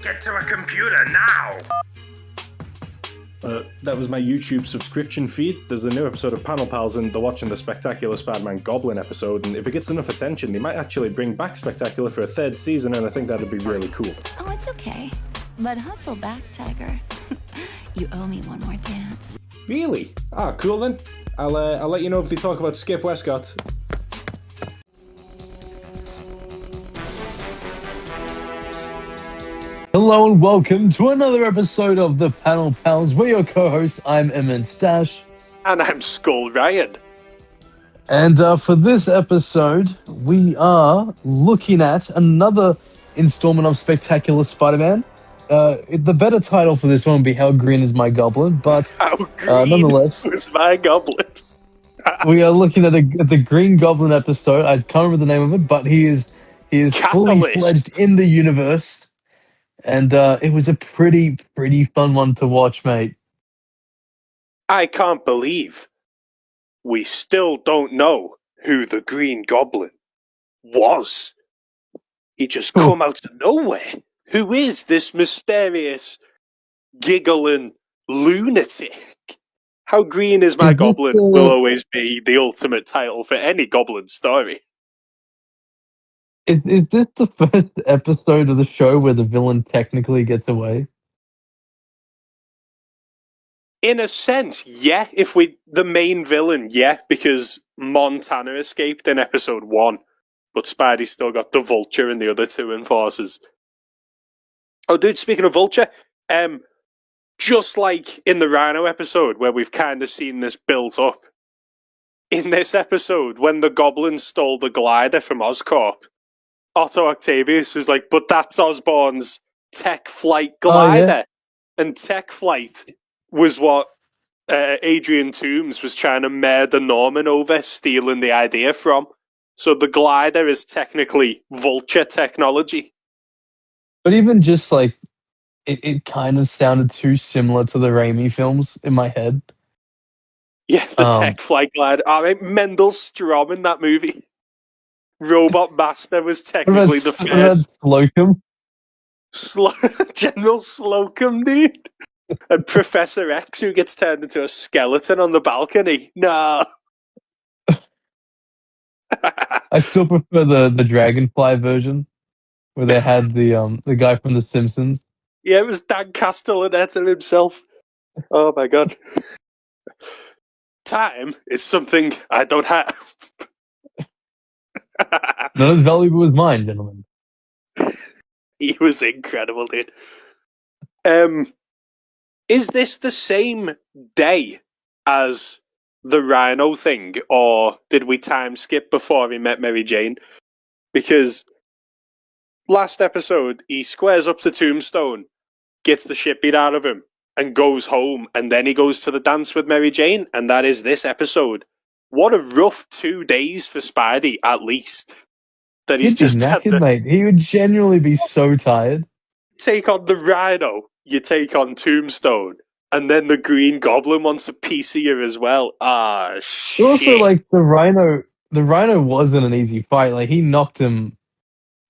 Get to a computer now! That was my YouTube subscription feed. There's a new episode of Panel Pals, and they're watching the Spectacular Spider-Man Goblin episode, and if it gets enough attention, they might actually bring back Spectacular for a third season, and I think that'd be really cool. Oh, it's okay. But hustle back, Tiger. You owe me one more dance. Really? Ah, cool then. I'll let you know if they talk about Skip Westcott. Hello and welcome to another episode of the Panel Pals. We're your co-hosts. I'm Emin Stash. And I'm Skull Ryan. And for this episode, we are looking at another installment of Spectacular Spider-Man. The better title for this one would be How Green Is My Goblin, but How green nonetheless, is my goblin? we are looking at the Green Goblin episode. I can't remember the name of it, but he is fully Catalyst. fledged in the universe. And it was a pretty fun one to watch, mate. I can't believe we still don't know who the Green Goblin was. He just come out of nowhere. Who is this mysterious, giggling lunatic? How Green Is My Goblin will always be the ultimate title for any Goblin story. Is this the first episode of the show where the villain technically gets away? In a sense, yeah. The main villain, yeah, because Montana escaped in episode 1, but Spidey still got the Vulture and the other two enforcers. Oh, dude, speaking of Vulture, just like in the Rhino episode where we've kind of seen this built up, in this episode, when the Goblin stole the glider from Oscorp, Otto Octavius was like, but that's Osborn's Tech Flight glider. Oh, yeah. And Tech Flight was what Adrian Toomes was trying to murder Norman over, stealing the idea from. So the glider is technically Vulture technology. But even just like, it kind of sounded too similar to the Raimi films in my head. Yeah, the Tech Flight glider. I mean, Mendel Strom in that movie. Robot Master was technically the first. Slocum? General Slocum, dude. And Professor X, who gets turned into a skeleton on the balcony. No. I still prefer the Dragonfly version, where they had the guy from The Simpsons. Yeah, it was Dan Castellaneta himself. Oh my god. Time is something I don't have. None of the valuable was mine, gentlemen. He was incredible, dude. Is this the same day as the Rhino thing, or did we time skip before he met Mary Jane? Because last episode, he squares up to Tombstone, gets the shit beat out of him, and goes home, and then he goes to the dance with Mary Jane, and that is this episode. What a rough 2 days for Spidey, at least. That he's just knackered, mate. He would genuinely be so tired. Take on the Rhino, you take on Tombstone, and then the Green Goblin wants a piece of you as well. Ah, shit. Also, like, the Rhino wasn't an easy fight. Like, he knocked him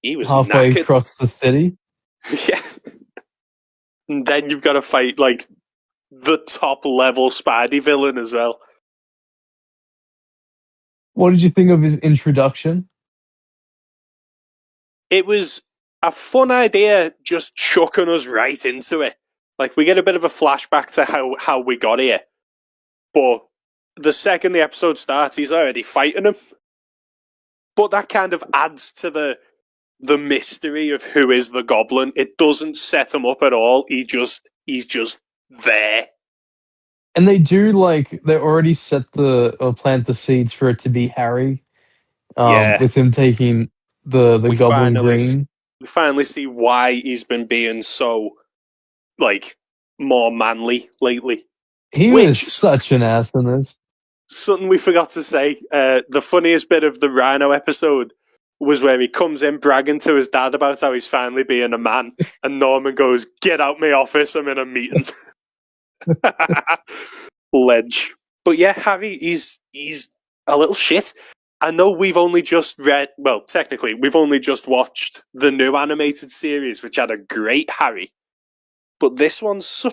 halfway across the city. Yeah. And then you've got to fight, like, the top-level Spidey villain as well. What did you think of his introduction? It was a fun idea, just chucking us right into it. Like, we get a bit of a flashback to how we got here. But the second the episode starts, he's already fighting him. But that kind of adds to the mystery of who is the Goblin. It doesn't set him up at all. He's just there. And they do, like, they already set plant the seeds for it to be Harry. With him taking the Goblin green. We finally see why he's been being so, like, more manly lately. He was such an ass in this. Something we forgot to say. The funniest bit of the Rhino episode was where he comes in bragging to his dad about how he's finally being a man, and Norman goes, "Get out my office, I'm in a meeting." Ledge. But yeah, Harry, he's a little shit. I know we've only just technically, we've only just watched the new animated series, which had a great Harry. But this one's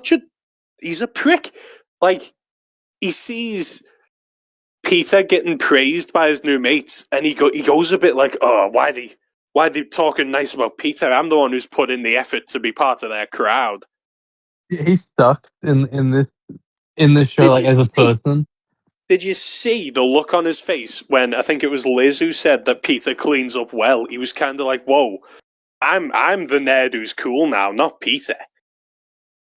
he's a prick. Like, he sees Peter getting praised by his new mates, and he goes a bit like, "Oh, why they talking nice about Peter? I'm the one who's put in the effort to be part of their crowd." He's stuck in this show, Did like you as a see? person. Did you see the look on his face when I think it was Liz who said that Peter cleans up well? He was kind of like, "Whoa, I'm the nerd who's cool now, not Peter."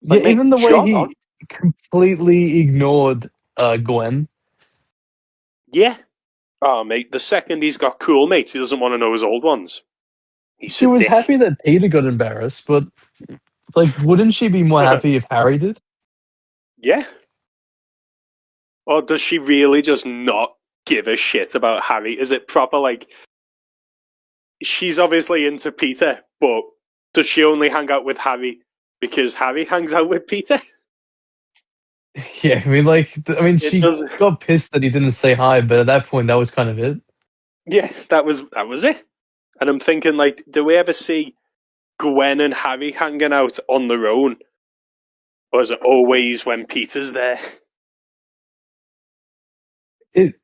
Yeah, Like, mate, even the way jog on. he completely ignored Gwen. Yeah. Oh, mate, the second he's got cool mates, he doesn't want to know his old ones. He's She a was dick. happy that Peter got embarrassed, but like, wouldn't she be more happy if Harry did? Yeah. Or does she really just not give a shit about Harry? Is it proper, like, she's obviously into Peter, but does she only hang out with Harry because Harry hangs out with Peter? Yeah, I mean, It she does. got pissed that he didn't say hi, but at that point, that was kind of it. Yeah, that was it. And I'm thinking, like, do we ever see Gwen and Harry hanging out on their own? Or is it always when Peter's there?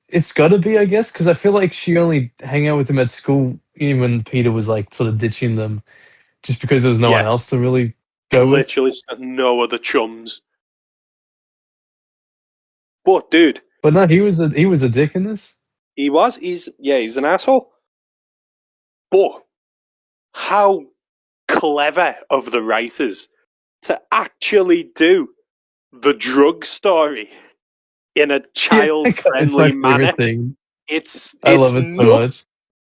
It's got to be, I guess, because I feel like she only hang out with him at school even when Peter was like sort of ditching them, just because there was no one Yeah, else to really go with. literally no other chums. But, dude, But no, he was a dick in this. he's an asshole. But how clever of the writers to actually do the drug story in a Yeah, it's child-friendly my manner. favorite thing. It's I love it so much. nuts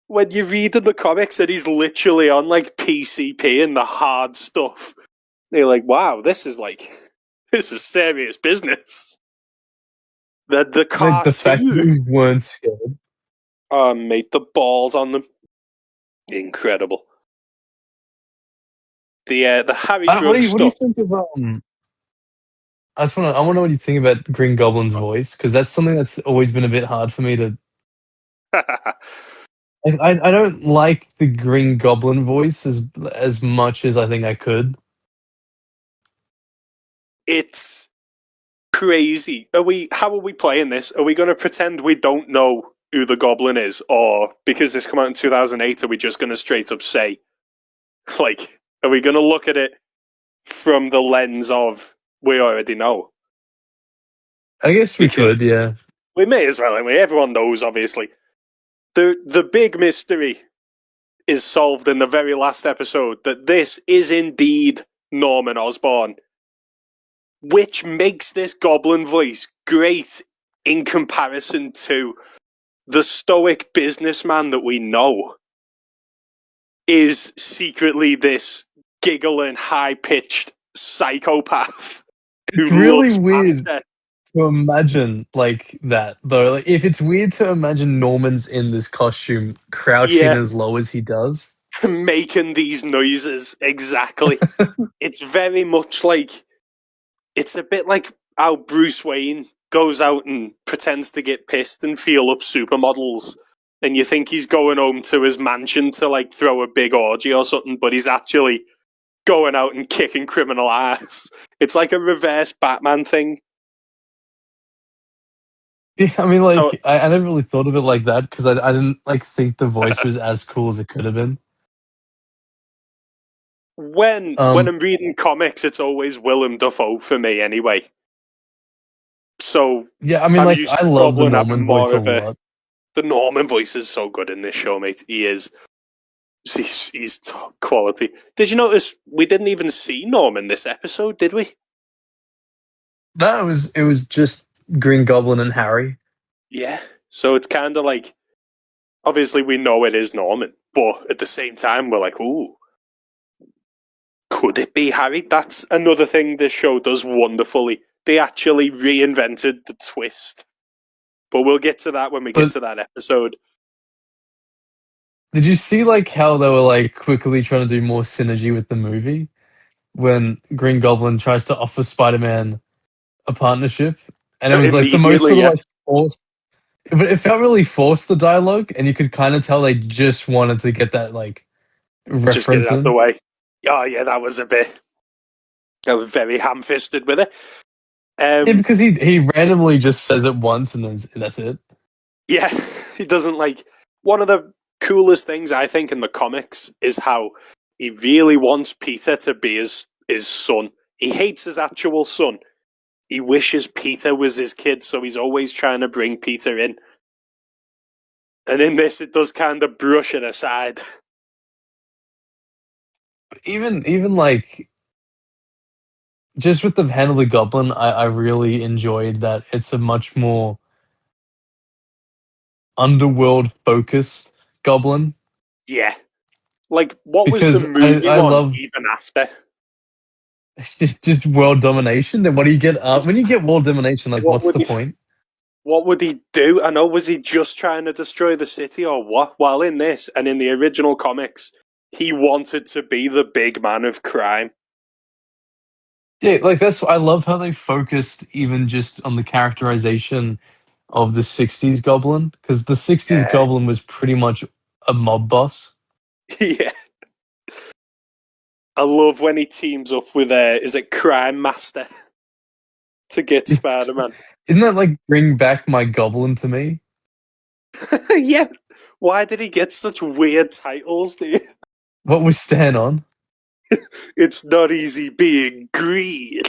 when you read in the comics that he's literally on like PCP and the hard stuff. You're like, wow, this is serious business. The Like the fact that cartoon, we weren't scared. mate, the balls on them, incredible. The Harry drug What do you stuff. think of I want to know what you think about Green Goblin's voice, because that's something that's always been a bit hard for me to. I don't like the Green Goblin voice as much as I think I could. It's crazy. How are we playing this? Are we going to pretend we don't know who the Goblin is, or because this came out in 2008, are we just going to straight up say, like, are we going to look at it from the lens of we already know? I guess we Because could, yeah. we may as well. I mean, everyone knows, obviously. The big mystery is solved in the very last episode that this is indeed Norman Osborn, which makes this Goblin voice great in comparison to the stoic businessman that we know is secretly this giggling, high-pitched psychopath It's who really loves weird banter, to imagine like that, though. Like, if it's weird to imagine Norman's in this costume, crouching yeah, as low as he does. making these noises, exactly. It's very much like, it's a bit like how Bruce Wayne goes out and pretends to get pissed and feel up supermodels, and you think he's going home to his mansion to like throw a big orgy or something, but he's actually going out and kicking criminal ass. It's like a reverse Batman thing. Yeah, I mean, So like, I never really thought of it like that because I didn't like think the voice was as cool as it could have been. when I'm reading comics, it's always Willem Dafoe for me anyway. So Yeah, I mean, I'm like, used I to love the Goblin having Norman voice more a of a. lot. The Norman voice is so good in this show, mate. He is. He's top quality. Did you notice we didn't even see Norman this episode, did we? No, it was just Green Goblin and Harry. Yeah. So it's kind of like, obviously we know it is Norman, but at the same time we're like, ooh, could it be Harry? That's another thing this show does wonderfully. They actually reinvented the twist. But we'll get to that when we get But to that episode. did you see like how they were like quickly trying to do more synergy with the movie when Green Goblin tries to offer Spider-Man a partnership, and it was like the most Immediately, sort of yeah. like forced. but it felt really forced, the dialogue, and you could kind of tell they just wanted to get that like Just get it reference out the in. way. Oh yeah, that was a bit. I was very ham-fisted with it. Yeah, because he randomly just says it once and then that's it. Yeah, he doesn't like. One of the coolest things I think in the comics is how he really wants Peter to be his son. He hates his actual son. He wishes Peter was his kid, so he's always trying to bring Peter in. And in this, it does kind of brush it aside. Even like just with the Hand of the Goblin, I really enjoyed that it's a much more underworld focused Goblin. Yeah. Like, what was the Because movie I one love even after? just world domination. Then what do you get Is- when you get world domination? Like, What what's would the he? point? What would he do? I know, was he just trying to destroy the city or what? While in this and in the original comics, he wanted to be the big man of crime. Yeah, like I love how they focused even just on the characterization of the '60s Goblin, because the '60s Yeah. Goblin was pretty much a mob boss. Yeah. I love when he teams up with, is it Crime Master to get Spider Man? Isn't that like bring back my Goblin to me? Yeah. Why did he get such weird titles, dude? What was Stan on? It's not easy being green.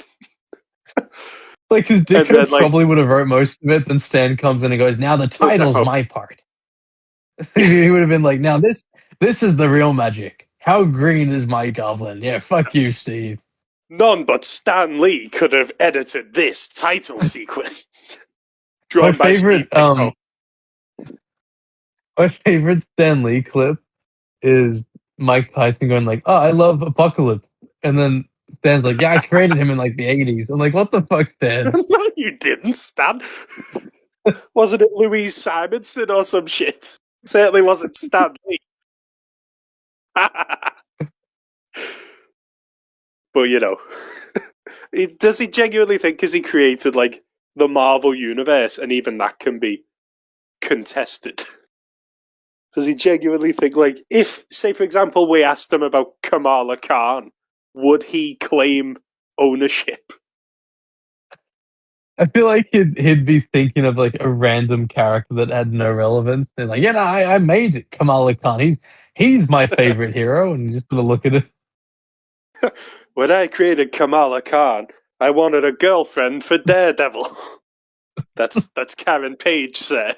Like, because And Ditko then, like, probably would have wrote most of it. Then Stan comes in and goes, "Now the oh, title's defo. my part." He would have been like, "Now this is the real magic. How green is my Goblin? Yeah, fuck you, Steve." None but Stan Lee could have edited this title sequence. My Drawn by Steve favorite Ditko. my favorite Stan Lee clip is Mike Tyson going like, "Oh, I love Apocalypse," and then Stan's like, "Yeah, I created him in like the '80s." I'm like, "What the fuck, Stan?" No, you didn't, Stan. Wasn't it Louise Simonson or some shit? Certainly wasn't Stan Lee. But, you know, does he genuinely think because he created, like, the Marvel Universe, and even that can be contested? Does he genuinely think, like, if, say, for example, we asked him about Kamala Khan, would he claim ownership? I feel like he'd be thinking of like a random character that had no relevance. And like, yeah, no, I made Kamala Khan. He's my favorite hero, and you just gonna look at it. When I created Kamala Khan, I wanted a girlfriend for Daredevil. That's Karen Page, sir.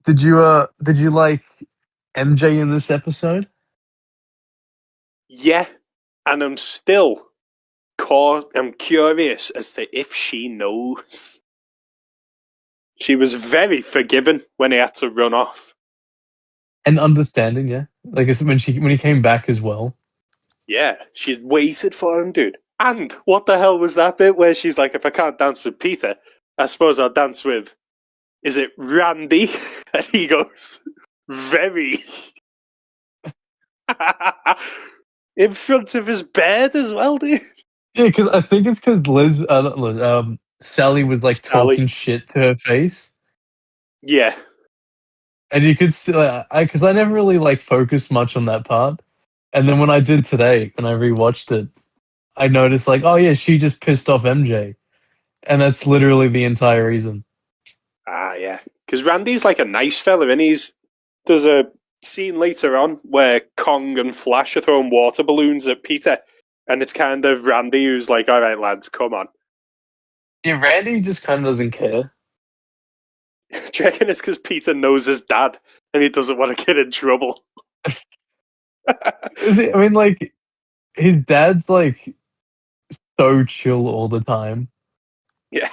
Did you like MJ in this episode? Yeah, and I'm curious as to if she knows. She was very forgiving when he had to run off. And understanding, yeah. Like it's when he came back as well. Yeah, she waited for him, dude. And what the hell was that bit where she's like, if I can't dance with Peter, I suppose I'll dance with, is it Randy? And he goes, very. In front of his bed as well, dude. Yeah, because I think it's because not Liz, Sally was like Sally. talking shit to her face, Yeah. and you could still, because I never really like focused much on that part, and then when I did today, when I rewatched it, I noticed like, oh yeah, she just pissed off MJ, and that's literally the entire reason. Ah, yeah. Because Randy's like a nice fella, and there's a scene later on where Kong and Flash are throwing water balloons at Peter, and it's kind of Randy who's like, all right, lads, come on. Yeah, Randy just kind of doesn't care. Do you reckon it's because Peter knows his dad, and he doesn't want to get in trouble? I mean, like his dad's like so chill all the time, Yeah.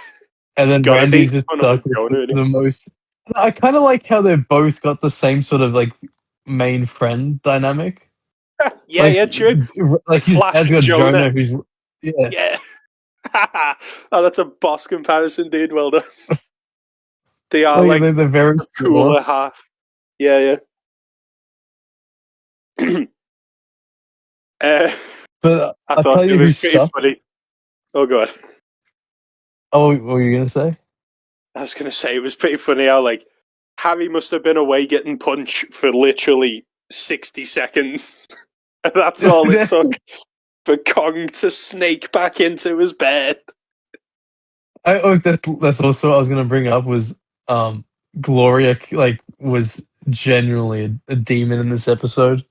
and then Gotta be Randy's just fun of stuck the with Jonah. the most. I kind of like how they both got the same sort of like main friend dynamic. Yeah, Like, yeah, true. like his Flash dad's and got Jonah. Jonah, who's yeah, Yeah. Oh, that's a boss comparison, dude. Well done. They are like like they're very the similar. cooler half. Yeah, yeah. uh, But I I'll thought tell it you who was pretty sucked. funny. Oh god. Oh, what were you gonna say? I was going to say, it was pretty funny how, like, Harry must have been away getting punched for literally 60 seconds. And that's all it took for Kong to snake back into his bed. That's also what I was gonna bring up was Gloria like was genuinely a demon in this episode.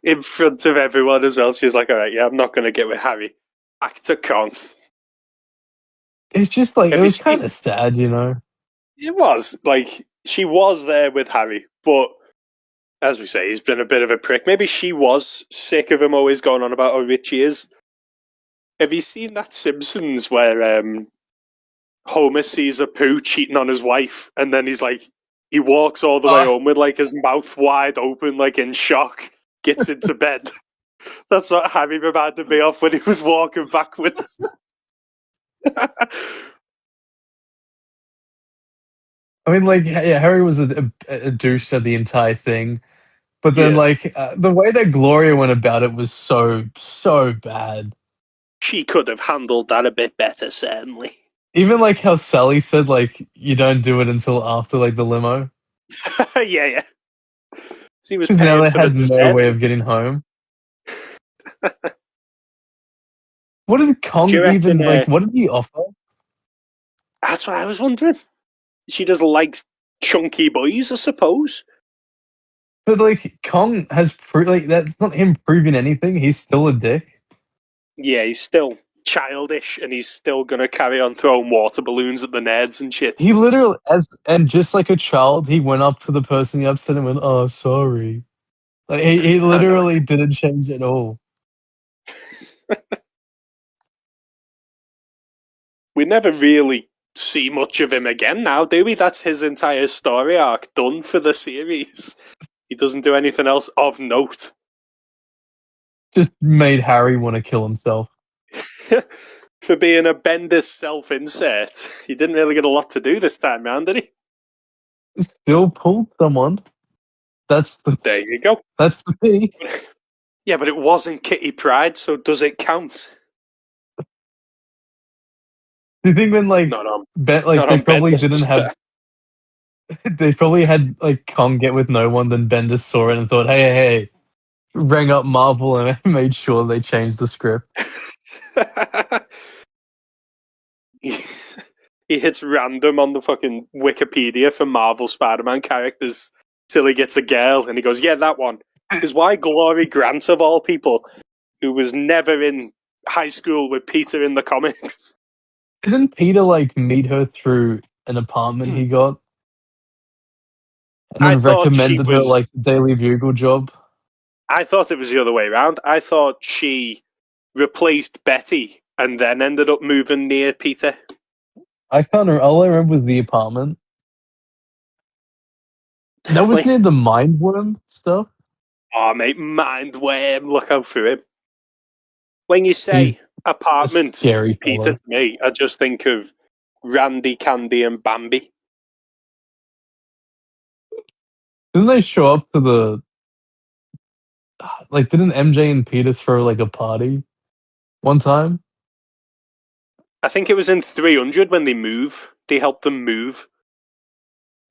In front of everyone as well. She was like, all right, yeah, I'm not going to get with Harry. Back to Kong. It's just like it Have you was seen? kind of sad, you know. It was. Like, she was there with Harry, but as we say, he's been a bit of a prick. Maybe she was sick of him always going on about how rich he is. Have you seen that Simpsons where Homer sees a poo cheating on his wife, and then he's like, he walks all the way home with like his mouth wide open, like in shock, gets into bed. That's what Harry reminded me of when he was walking backwards. I mean, like, yeah, Harry was a douche to the entire thing, but then Yeah. like the way that Gloria went about it was so bad. She could have handled that a bit better, certainly. Even like how Sally said, like, you don't do it until after like the limo, Yeah. She was because now paying they for the had no dessert. way of getting home. What did Do Kong you reckon? even like? What did he offer? That's what I was wondering. She does like chunky boys, I suppose. But like Kong has like that's not him proving anything. He's still a dick. Yeah, he's still childish, and he's still gonna carry on throwing water balloons at the nerds and shit. He literally, as and just like a child, he went up to the person he upset and went, "Oh, sorry." Like he I know. literally didn't change at all. We never really see much of him again now, do we? That's his entire story arc done for the series. He doesn't do anything else of note. Just made Harry want to kill himself. For being a Bendis self-insert, he didn't really get a lot to do this time round, did he? Still pulled someone. That's the There you go. thing. Yeah, but it wasn't Kitty Pryde, so does it count? Do you think when like Not on, like not they on probably Bendis. didn't have they probably had like Kong get with no one, then Bendis saw it and thought, hey, rang up Marvel and made sure they changed the script. He hits random on the fucking Wikipedia for Marvel Spider-Man characters till he gets a girl, and he goes, yeah, that one. Because why Glory Grant, of all people, who was never in high school with Peter in the comics? Didn't Peter like meet her through an apartment he got? And I then thought she recommended her was... like the Daily Bugle job. I thought it was the other way around. I thought she replaced Betty and then ended up moving near Peter. I can't remember. All I remember was the apartment. That was near the Mindworm stuff. Oh, mate, Mindworm, look out for him. When you He's say a apartment, scary Peter, fellow. to me, I just think of Randy, Candy, and Bambi. Didn't they show up to the like? Didn't MJ and Peter throw like a party one time? I think it was in 300 when they move. They help them move.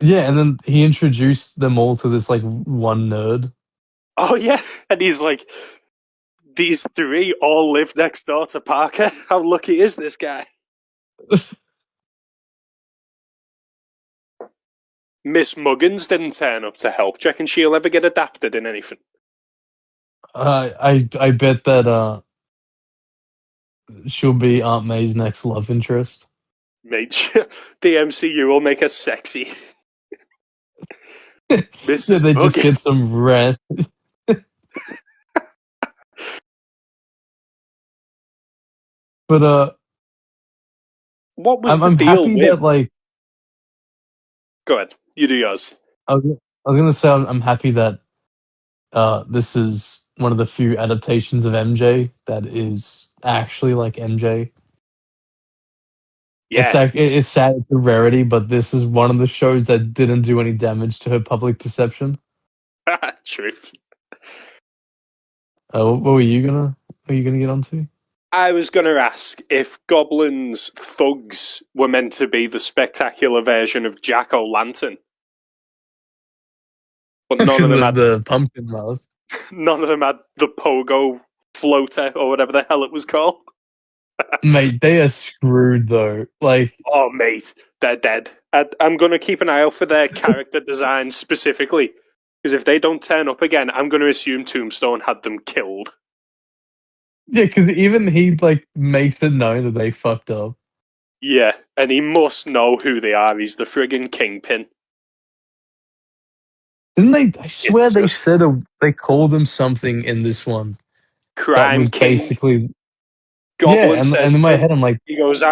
Yeah, and then he introduced them all to this like one nerd. Oh, yeah. And he's like, these three all live next door to Parker. How lucky is this guy? Miss Muggins didn't turn up to help. Do you reckon she'll ever get adapted in anything? I bet that she'll be Aunt May's next love interest. Mate, the MCU will make her sexy. Yeah, Mrs. they just Muggins. get some rent. But What was the I'm deal happy with... that like Go ahead. You do yours. I was gonna say I'm happy that this is one of the few adaptations of MJ that is actually like MJ. Yeah. It's sad, it's a rarity, but this is one of the shows that didn't do any damage to her public perception. Truth. What were you gonna get onto? I was going to ask if Goblin's thugs were meant to be the spectacular version of Jack-o'-lantern. But none of them had the pumpkin mouth. none of them had the pogo floater or whatever the hell it was called. Mate, they are screwed though. Like, Oh, mate, they're dead. I'm going to keep an eye out for their character design specifically, because if they don't turn up again, I'm going to assume Tombstone had them killed. yeah, because even he like makes it known that they fucked up. Yeah, and he must know who they are. He's the friggin' kingpin. Didn't they? I swear It's they just said they called him something in this one that Crime was King. basically Goblin yeah. says And in to my him, head, I'm like, he goes,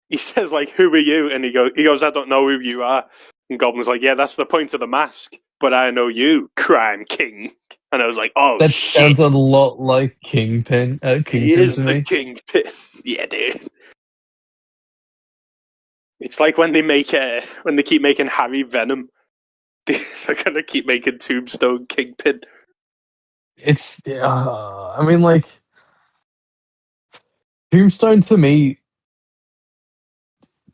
he says, like, who are you? And he goes, I don't know who you are. And Goblin's like, yeah, that's the point of the mask. But I know you, Crime King. And I was like, oh, that shit. sounds a lot like Kingpin. He Kingpin is to the me. kingpin. Yeah, dude. It's like when they keep making Harry Venom. They're gonna keep making Tombstone Kingpin. It's I mean, like Tombstone to me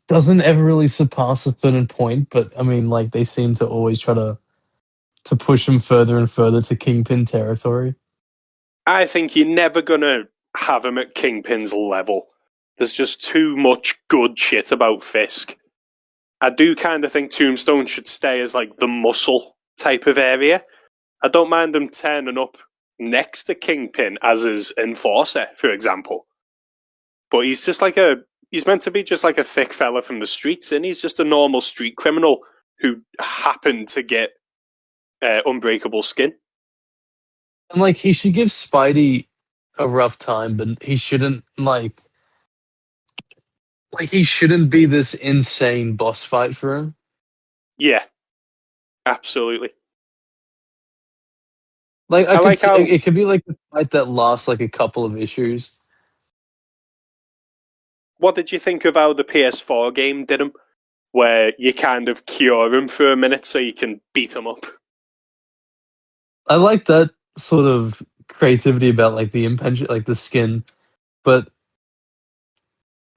doesn't ever really surpass a certain point, but I mean, like they seem to always try to push him further and further to Kingpin territory. I think you're never gonna have him at Kingpin's level. There's just too much good shit about Fisk. I do kind of think Tombstone should stay as like the muscle type of area. I don't mind him turning up next to Kingpin as his enforcer, for example. But he's just like he's meant to be just like a thick fella from the streets, and he's just a normal street criminal who happened to get unbreakable skin. And like he should give Spidey a rough time, but he shouldn't like he shouldn't be this insane boss fight for him. Yeah, absolutely. Like I like how. it could be like a fight that lasts like a couple of issues. What did you think of how the PS4 game did him? Where you kind of cure him for a minute so you can beat him up. I like that sort of creativity about like the impingement, like the skin, but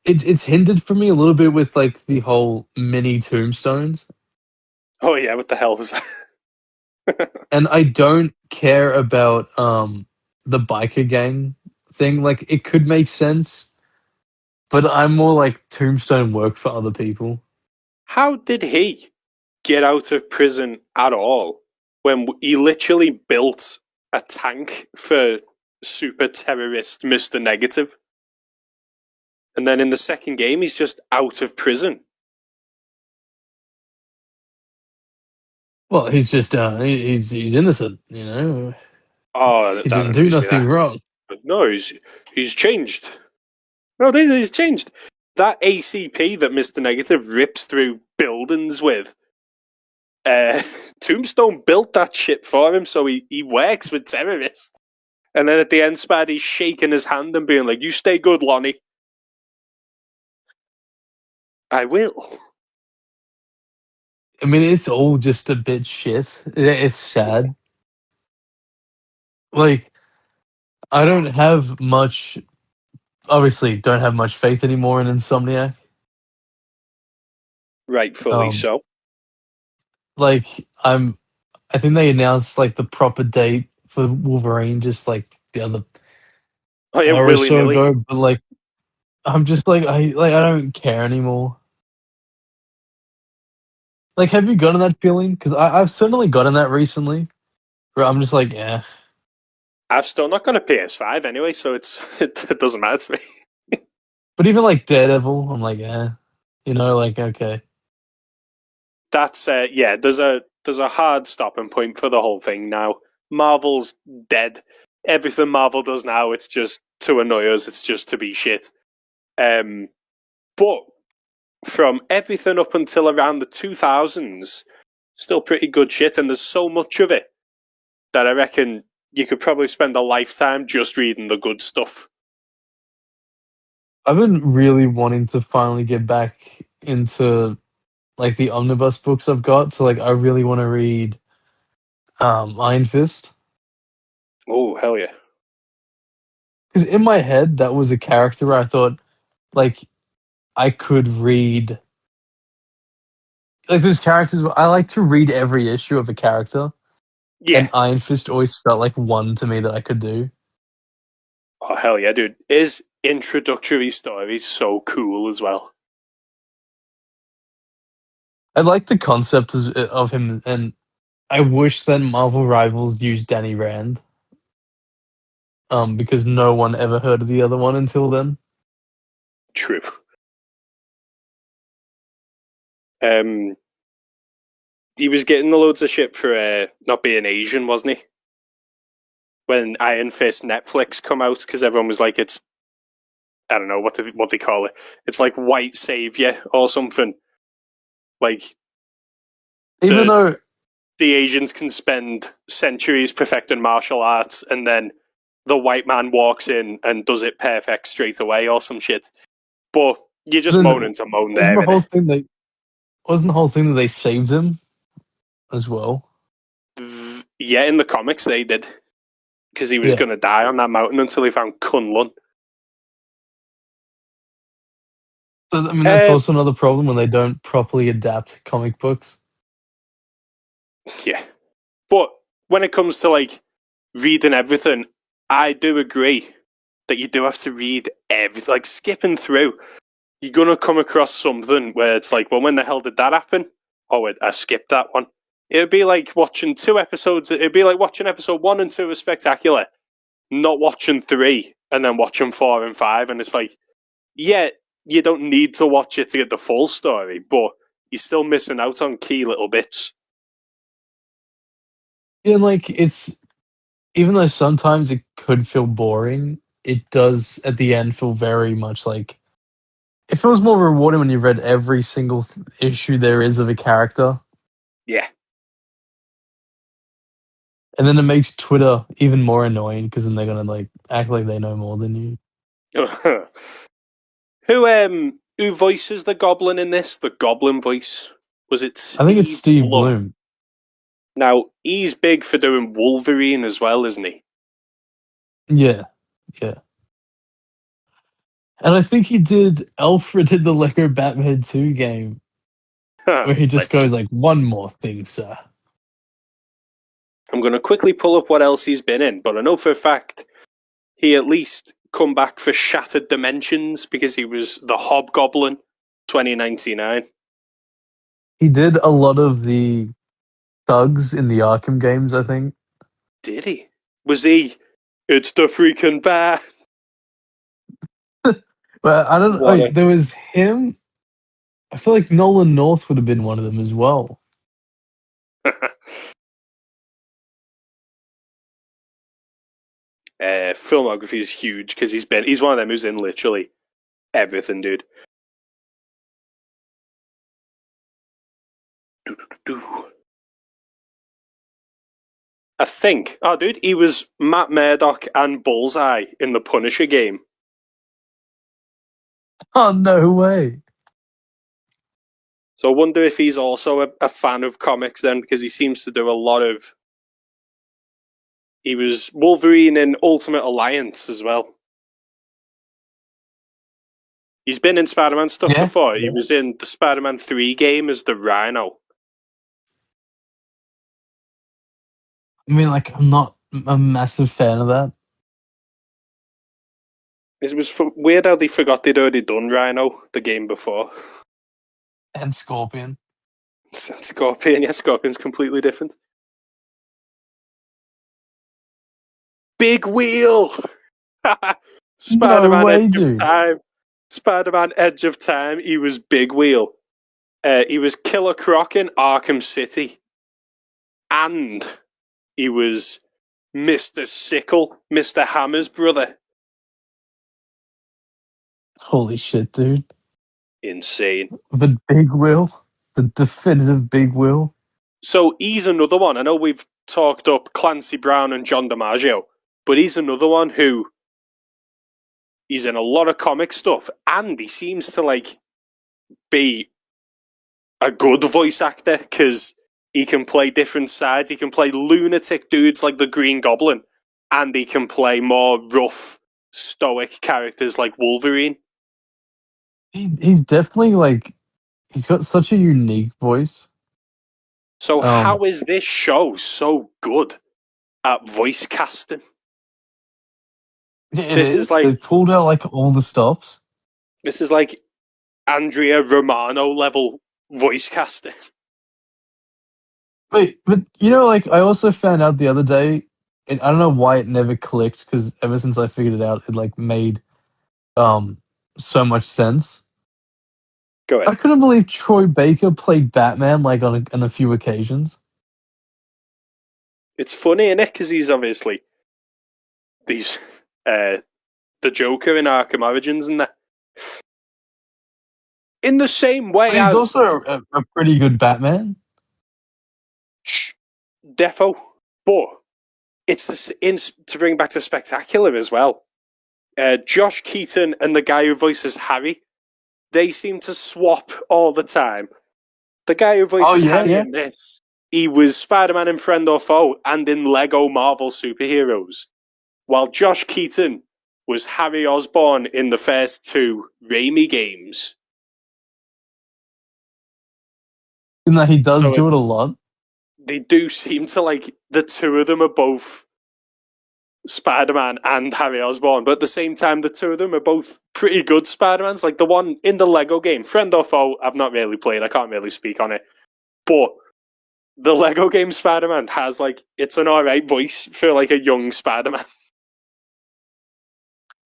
it's hindered for me a little bit with like the whole mini tombstones, Oh yeah, what the hell was that? and I don't care about the biker gang thing. Like it could make sense, but I'm more like tombstone work for other people. How did he get out of prison at all when he literally built a tank for super terrorist Mr. Negative? And then in the second game, he's just out of prison. Well, he's just he's innocent, you know. Oh, He that didn't do annoys me. nothing wrong. But no, he's changed. No, he's changed. That ACP that Mr. Negative rips through buildings with, Tombstone built that shit for him, so he works with terrorists. And then at the end, Spidey's shaking his hand and being like, "You stay good, Lonnie." I will. I mean, it's all just a bit shit. It's sad. Like I don't have much. Obviously, don't have much faith anymore in Insomniac. Rightfully Um, so. like I'm. I think they announced like the proper date for Wolverine just like the other Oh yeah, hour or willy so nilly. ago. But like, I'm just like I don't care anymore. Like, have you gotten that feeling? Because I've certainly gotten that recently. Where I'm just like, yeah. I've still not got a PS5 anyway, so it doesn't matter to me. But even like Daredevil, I'm like, yeah. You know, like okay. That's yeah. There's a hard stopping point for the whole thing now. Marvel's dead. Everything Marvel does now, it's just to annoy us. It's just to be shit. But from everything up until around the 2000s, still pretty good shit, and there's so much of it that I reckon you could probably spend a lifetime just reading the good stuff. I've been really wanting to finally get back into like the omnibus books I've got. So like, I really want to read Iron Fist. Oh, hell yeah. because in my head that was a character where I thought like I could read like there's characters I like to read every issue of a character, Yeah. and Iron Fist always felt like one to me that I could do. Oh, hell yeah, dude. His introductory story is so cool as well. I like the concept of him, and I wish that Marvel Rivals used Danny Rand. Because no one ever heard of the other one until then. True. He was getting the loads of shit for not being Asian, wasn't he? When Iron Fist Netflix come out, because everyone was like, it's, I don't know what they call it. It's like white savior or something. Like Even though the Asians can spend centuries perfecting martial arts, and then the white man walks in and does it perfect straight away or some shit. But you're just moaning to moan there, wasn't the whole thing that they saved him as well? Yeah, in the comics they did. Because he was Yeah. going to die on that mountain until he found Kunlun. So, I mean, that's also another problem when they don't properly adapt comic books. Yeah. But when it comes to, like, reading everything, I do agree that you do have to read everything. Like, skipping through, you're going to come across something where it's like, well, when the hell did that happen? Oh, wait, I skipped that one. It'd be like watching 2 episodes. It'd be like watching episode 1 and 2 of Spectacular, not watching 3, and then watching 4 and 5. And it's like, yeah, you don't need to watch it to get the full story, but you're still missing out on key little bits. Yeah, and like it's even though sometimes it could feel boring, it does at the end feel very much like it feels more rewarding when you've read every single issue there is of a character. Yeah. And then it makes Twitter even more annoying because then they're gonna like act like they know more than you. Who voices the Goblin in this? The Goblin voice? Was it Steve I think it's Steve Blum? Bloom. Now, he's big for doing Wolverine as well, isn't he? Yeah, yeah. And I think he did Alfred in the Lego Batman 2 game, where he just goes like, "One more thing, sir." I'm going to quickly pull up what else he's been in, but I know for a fact he at least come back for Shattered Dimensions because he was the Hobgoblin 2099. He did a lot of the thugs in the Arkham games, I think. Did he? Was he? It's the freaking bat. But I don't know. There was him. I feel like Nolan North would have been one of them as well. Filmography is huge because he's one of them who's in literally everything, dude. I think. Oh, dude, he was Matt Murdock and Bullseye in the Punisher game. Oh, no way. So I wonder if he's also a fan of comics then, because he seems to do a lot of... He was Wolverine in Ultimate Alliance as well. He's been in Spider-Man stuff before. He was in the Spider-Man 3 game as the Rhino. I mean, like, I'm not a massive fan of that. It was weird how they forgot they'd already done Rhino the game before. And Scorpion. Scorpion, yeah, Scorpion's completely different. Big Wheel! Spider-Man Edge of Time. Spider-Man Edge of Time, he was Big Wheel. He was Killer Croc in Arkham City. And he was Mr. Sickle, Mr. Hammer's brother. Holy shit, dude. Insane. The Big Will. The definitive Big Will. So he's another one. I know we've talked up Clancy Brown and John DiMaggio, but he's another one who he's in a lot of comic stuff, and he seems to like be a good voice actor because he can play different sides. He can play lunatic dudes like the Green Goblin, and he can play more rough, stoic characters like Wolverine. He's definitely like he's got such a unique voice. So Um, how is this show so good at voice casting? it This is is. They like pulled out like all the stops. this is like Andrea Romano level voice casting. Wait, but you know, like I also found out the other day, and I don't know why it never clicked because ever since I figured it out, it like made um so much sense. Go I ahead. couldn't believe Troy Baker played Batman like on a few occasions. It's funny, isn't it? Because he's obviously these the Joker in Arkham Origins and that. In the same way But he's as also a pretty good Batman. Defo, but it's to bring back to Spectacular as well. Josh Keaton and the guy who voices Harry, they seem to swap all the time. The guy who Oh voices yeah, Harry yeah. in this, he was Spider-Man in Friend or Foe and in Lego Marvel Superheroes, while Josh Keaton was Harry Osborn in the first two Raimi games. In that he does So do it a lot. they do seem to like the two of them are both Spider-Man and Harry Osborn, but at the same time, the two of them are both pretty good Spider-Mans. Like the one in the Lego game, Friend or Foe, I've not really played. I can't really speak on it, but the Lego game Spider-Man has like it's an alright voice for like a young Spider-Man.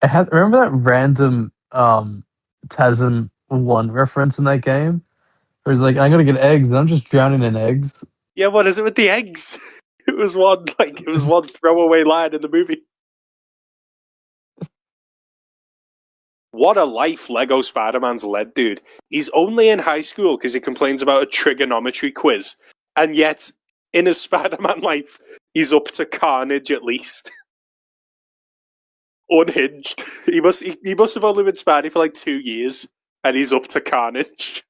Remember that random TASM 1 reference in that game? Where he's like, I'm gonna get eggs and I'm just drowning in eggs. Yeah, what is it with the eggs? It was one throwaway line in the movie. What a life Lego Spider-Man's led, dude. He's only in high school because he complains about a trigonometry quiz. And yet, in his Spider-Man life, he's up to carnage at least. Unhinged. He must have only been Spidey for like 2 years, and he's up to carnage.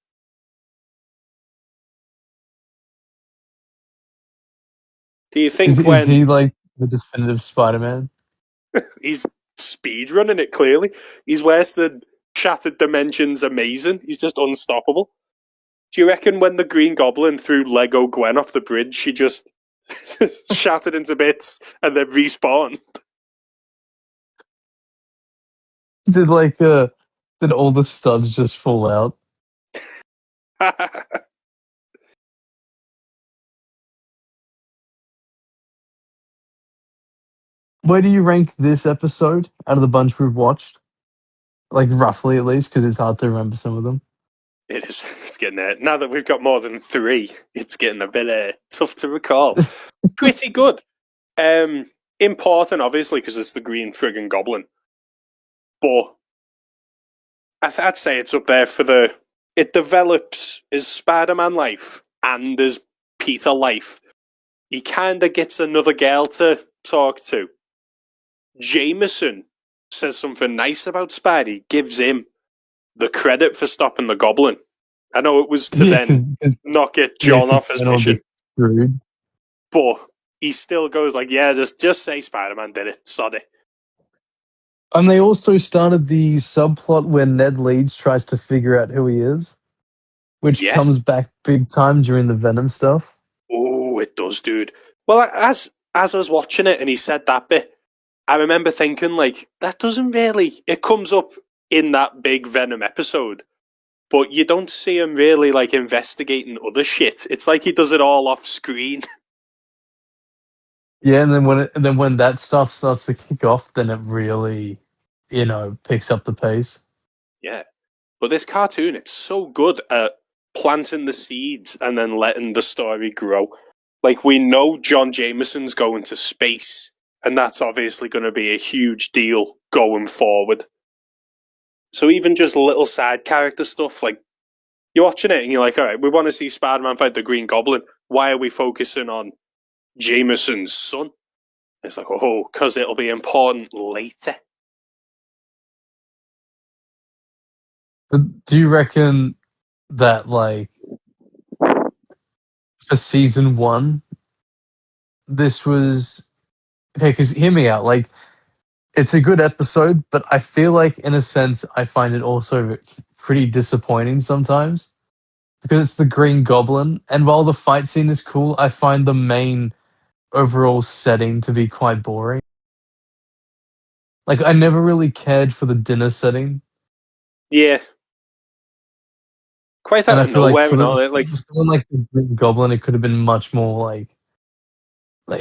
Do you think Is he when like the definitive Spider-Man? he's speed running it clearly, he's worse than Shattered Dimensions Amazing. He's just unstoppable. Do you reckon when the Green Goblin threw Lego Gwen off the bridge, she just shattered into bits and then respawned? Did did all the studs just fall out? Where do you rank this episode out of the bunch we've watched? Like roughly at least, because it's hard to remember some of them. It is. It's getting there. Now that we've got more than 3, it's getting a bit tough to recall. Pretty good. Important, obviously, because it's the Green friggin' Goblin. But I'd say it's up there for the... It develops his Spider-Man life and his Peter life. He kind of gets another girl to talk to. Jameson says something nice about Spidey, gives him the credit for stopping the Goblin. I know it was to then not get John off his mission, screwed. but he still goes like, yeah, just say Spider-Man did it, sod it. And they also started the subplot where Ned Leeds tries to figure out who he is, which comes back big time during the Venom stuff. Oh, it does, dude. Well, as I was watching it and he said that bit, I remember thinking, like, that doesn't really... It comes up in that big Venom episode, but you don't see him really, like, investigating other shit. It's like he does it all off screen. Yeah, and then when that stuff starts to kick off, then it really, picks up the pace. Yeah. But this cartoon, it's so good at planting the seeds and then letting the story grow. Like, we know John Jameson's going to space, and that's obviously going to be a huge deal going forward. So even just little side character stuff, like, you're watching it and you're like, all right, we want to see Spider-Man fight the Green Goblin. Why are we focusing on Jameson's son? It's like, oh, because it'll be important later. But do you reckon that, like, for season 1, this was... Okay, because hear me out. Like, it's a good episode, but I feel like, in a sense, I find it also pretty disappointing sometimes because it's the Green Goblin, and while the fight scene is cool, I find the main overall setting to be quite boring. Like, I never really cared for the dinner setting, Yeah, quite and out I of feel like nowhere for, and the, all that. Like, for someone like the Green Goblin, it could have been much more like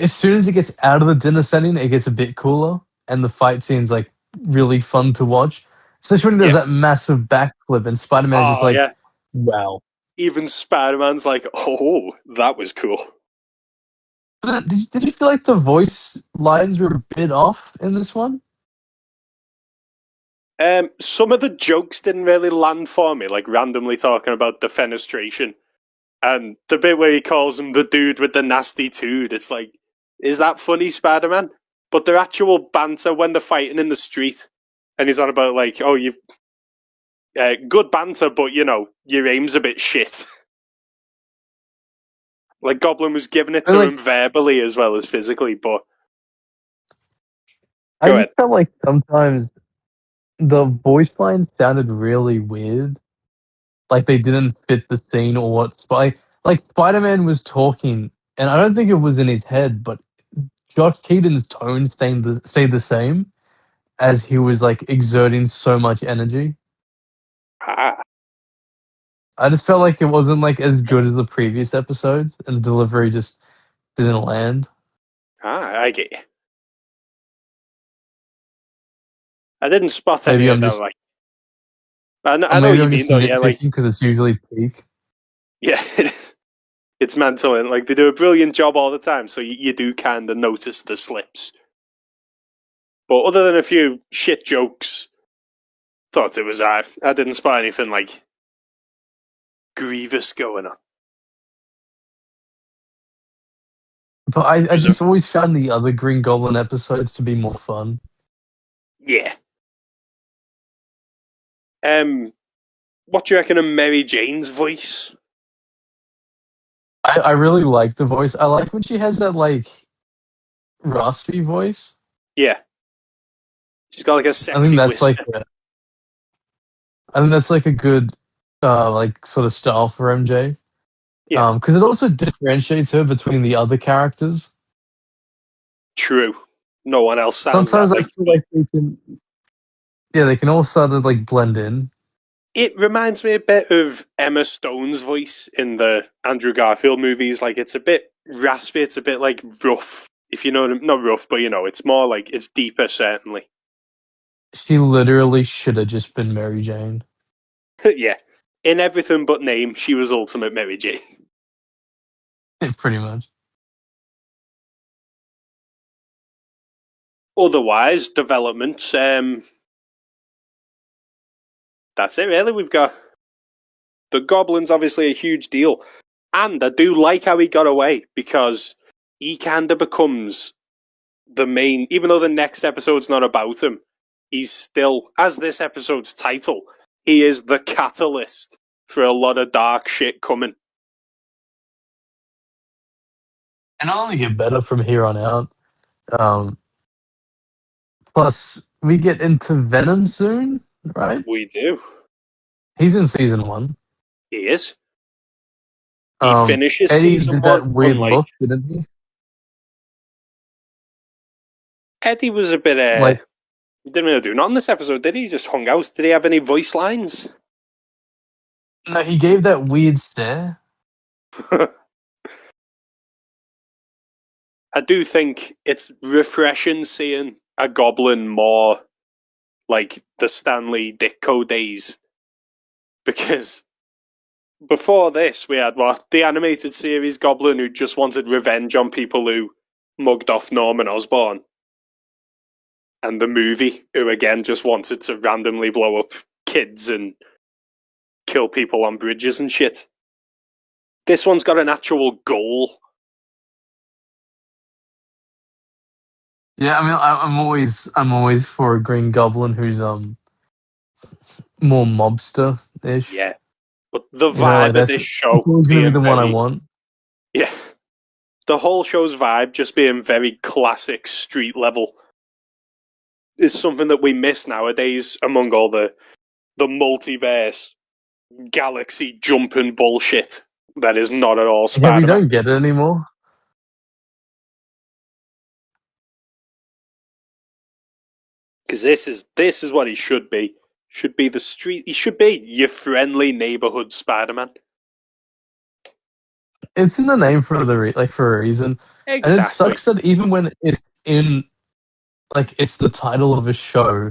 as soon as it gets out of the dinner setting, it gets a bit cooler, and the fight scene's like really fun to watch. Especially when he does yeah, that massive backflip, and Spider Man's just oh like, yeah. "Wow." Even Spider-Man's like, oh, that was cool. Did you feel like the voice lines were a bit off in this one? Some of the jokes didn't really land for me, like randomly talking about defenestration. And the bit where he calls him the dude with the nasty tood, it's like, is that funny, Spider-Man? But their actual banter when they're fighting in the street, and he's on about like, oh, you've good banter, but you know, your aim's a bit shit. Like Goblin was giving it I mean, to like him verbally as well as physically, but I go just ahead. felt like sometimes the voice lines sounded really weird. Like they didn't fit the scene or what like Spider Man was talking, and I don't think it was in his head, but Josh Keaton's tone stayed the same as he was like exerting so much energy. Ah, I just felt like it wasn't like as good as the previous episodes, and the delivery just didn't land. I get you. I didn't spot any Maybe of I'm that. just, Like, or I know what maybe you I'm mean, just though. Yeah, like, nitpicking because it's usually peak. yeah, it's mental, and like they do a brilliant job all the time. So you do kind of notice the slips. But other than a few shit jokes, thought it was I didn't spot anything like grievous going on. But I It was a just always found the other Green Goblin episodes to be more fun. yeah. What do you reckon of Mary Jane's voice? I really like the voice. I like when she has that like raspy voice. Yeah, she's got like a I think sexy that's like whisper. I think that's like a good like sort of style for MJ. Yeah, Because it also differentiates her between the other characters. true. No one else sounds that Sometimes I like feel her. like they can all sort of like blend in. It reminds me a bit of Emma Stone's voice in the Andrew Garfield movies. Like it's a bit raspy, it's a bit like rough. If you know, not rough, but you know, it's more like it's deeper. Certainly, She literally should have just been Mary Jane. yeah. In everything but name, she was ultimate Mary Jane. Pretty much. Otherwise, developments. That's it. Really, we've got the Goblin's obviously a huge deal, and I do like how he got away because he kind of becomes the main, even though the next episode's not about him, he's still, as this episode's title, he is the catalyst for a lot of dark shit coming. And I'll only get better from here on out. Um, Plus, we get into Venom soon, right? We do. He's in season one. He is. He finishes Eddie season did one, that weird unlike look, didn't he? Eddie was a bit, Like, he didn't really do nothing this episode, did he? He just hung out. Did he have any voice lines? no, he gave that weird stare. I do think it's refreshing seeing a goblin more like the Stanley Ditko days. Because before this, we had what? The animated series Goblin who just wanted revenge on people who mugged off Norman Osborn. And the movie who again just wanted to randomly blow up kids and kill people on bridges and shit. This one's got an actual goal. Yeah, I mean, I'm always for a Green Goblin who's more mobster ish. Yeah. But the You know, like vibe of this that's show always gonna be being the one I very, want. yeah, the whole show's vibe just being very classic street level. is something that we miss nowadays among all the multiverse, galaxy jumping bullshit that is not at all Yeah, we Spider-Man. don't get it anymore. Because this is what he should be. Should be the street. He should be your friendly neighborhood Spider-Man. It's in the name for for a reason, and it Exactly. sucks that even when it's in it's the title of a show,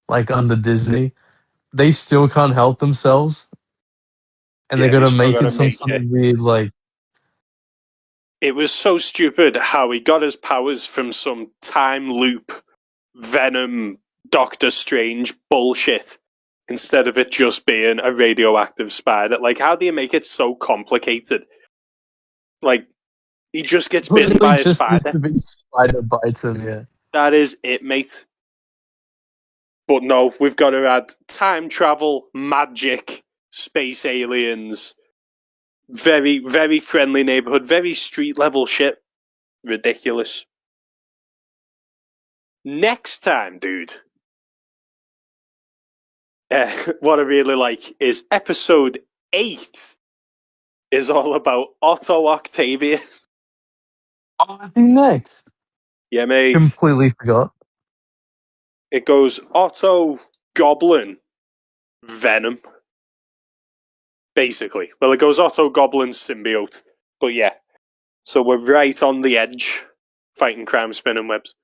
like under Disney, they still can't help themselves, and Yeah, they're gonna they still make gotta it some make sort it. of weird It was so stupid how he got his powers from some time loop, Venom, Doctor Strange bullshit, instead of it just being a radioactive spider. Like, how do you make it so complicated? Like, he just gets bitten literally by a just needs spider. to be spider bites him. Yeah, That is it, mate. But no, we've got to add time travel, magic, space aliens, very, very friendly neighborhood, very street level shit. Ridiculous. Next time, dude. What I really like is episode 8 is all about Otto Octavius. oh, I think next. Yeah, mate. Completely forgot. It goes Otto, Goblin, Venom. Basically. Well, it goes Otto, Goblin, symbiote. But yeah. So we're right on the edge, fighting crime spinning webs.